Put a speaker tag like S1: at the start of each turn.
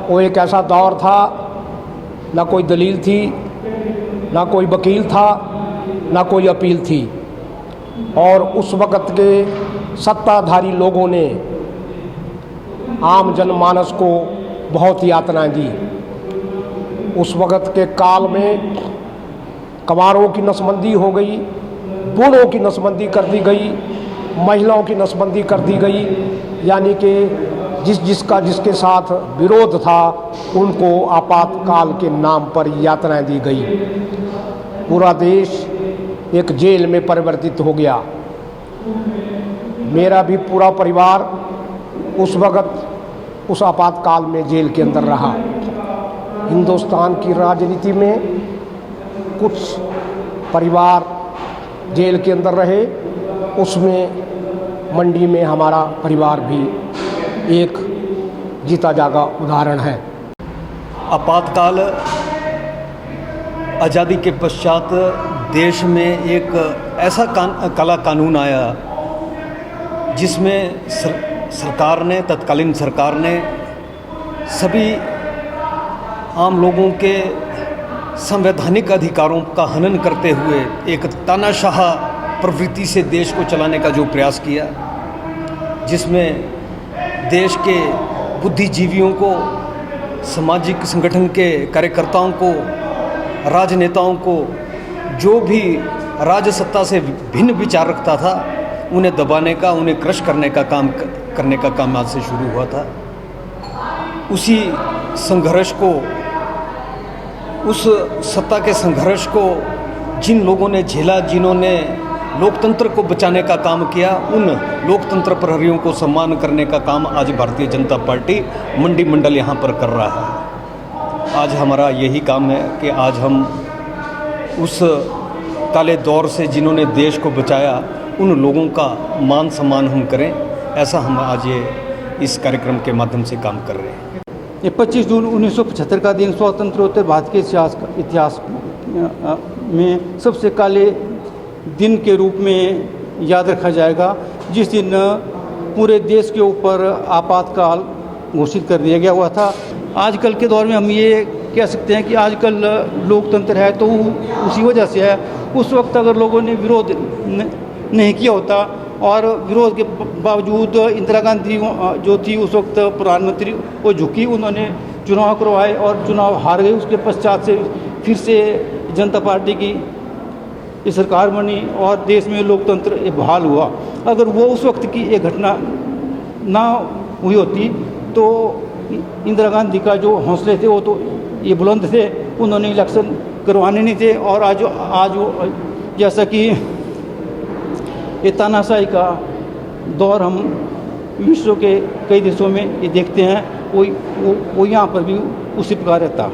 S1: वो एक ऐसा दौर था, ना कोई दलील थी, ना कोई वकील था, ना कोई अपील थी, और उस वक़्त के सत्ताधारी लोगों ने आम जनमानस को बहुत यातनाएं दी। उस वक़्त के काल में कमारों की नसबंदी हो गई, बूढ़ों की नसबंदी कर दी गई, महिलाओं की नसबंदी कर दी गई, यानी कि जिसके साथ विरोध था उनको आपातकाल के नाम पर यातनाएं दी गई। पूरा देश एक जेल में परिवर्तित हो गया। मेरा भी पूरा परिवार उस वक़्त उस आपातकाल में जेल के अंदर रहा। हिंदुस्तान की राजनीति में कुछ परिवार जेल के अंदर रहे, उसमें मंडी में हमारा परिवार भी एक जीता जागा उदाहरण है।
S2: आपातकाल आज़ादी के पश्चात देश में एक ऐसा काला कानून आया जिसमें सरकार ने, तत्कालीन सरकार ने सभी आम लोगों के संवैधानिक अधिकारों का हनन करते हुए एक तानाशाह प्रवृत्ति से देश को चलाने का जो प्रयास किया, जिसमें देश के बुद्धिजीवियों को, सामाजिक संगठन के कार्यकर्ताओं को, राजनेताओं को, जो भी राजसत्ता से भिन्न विचार रखता था, उन्हें दबाने का, उन्हें क्रश करने का काम आज से शुरू हुआ था। उसी संघर्ष को, उस सत्ता के संघर्ष को जिन लोगों ने झेला, जिन्होंने लोकतंत्र को बचाने का काम किया, उन लोकतंत्र प्रहरियों को सम्मान करने का काम आज भारतीय जनता पार्टी मंडी मंडल यहाँ पर कर रहा है। आज हमारा यही काम है कि आज हम उस काले दौर से जिन्होंने देश को बचाया, उन लोगों का मान सम्मान हम करें, ऐसा हम आज ये इस कार्यक्रम के माध्यम से काम कर रहे हैं।
S3: ये 25 जून 1975 का दिन स्वतंत्रोत्तर भारत के इतिहास में सबसे काले दिन के रूप में याद रखा जाएगा, जिस दिन पूरे देश के ऊपर आपातकाल घोषित कर दिया गया हुआ था। आजकल के दौर में हम ये कह सकते हैं कि आजकल लोकतंत्र है तो उसी वजह से है। उस वक्त अगर लोगों ने विरोध नहीं किया होता, और विरोध के बावजूद इंदिरा गांधी जो थी उस वक्त प्रधानमंत्री, वो झुकी, उन्होंने चुनाव करवाए और चुनाव हार गए। उसके पश्चात से फिर से जनता पार्टी की ये सरकार बनी और देश में लोकतंत्र बहाल हुआ। अगर वो उस वक्त की एक घटना ना हुई होती तो इंदिरा गांधी का जो हौसले थे वो तो ये बुलंद थे, उन्होंने इलेक्शन करवाने नहीं थे। और आज वो जैसा कि ये तानाशाही का दौर हम विश्व के कई देशों में ये देखते हैं, वो यहाँ पर भी उसी प्रकार रहता।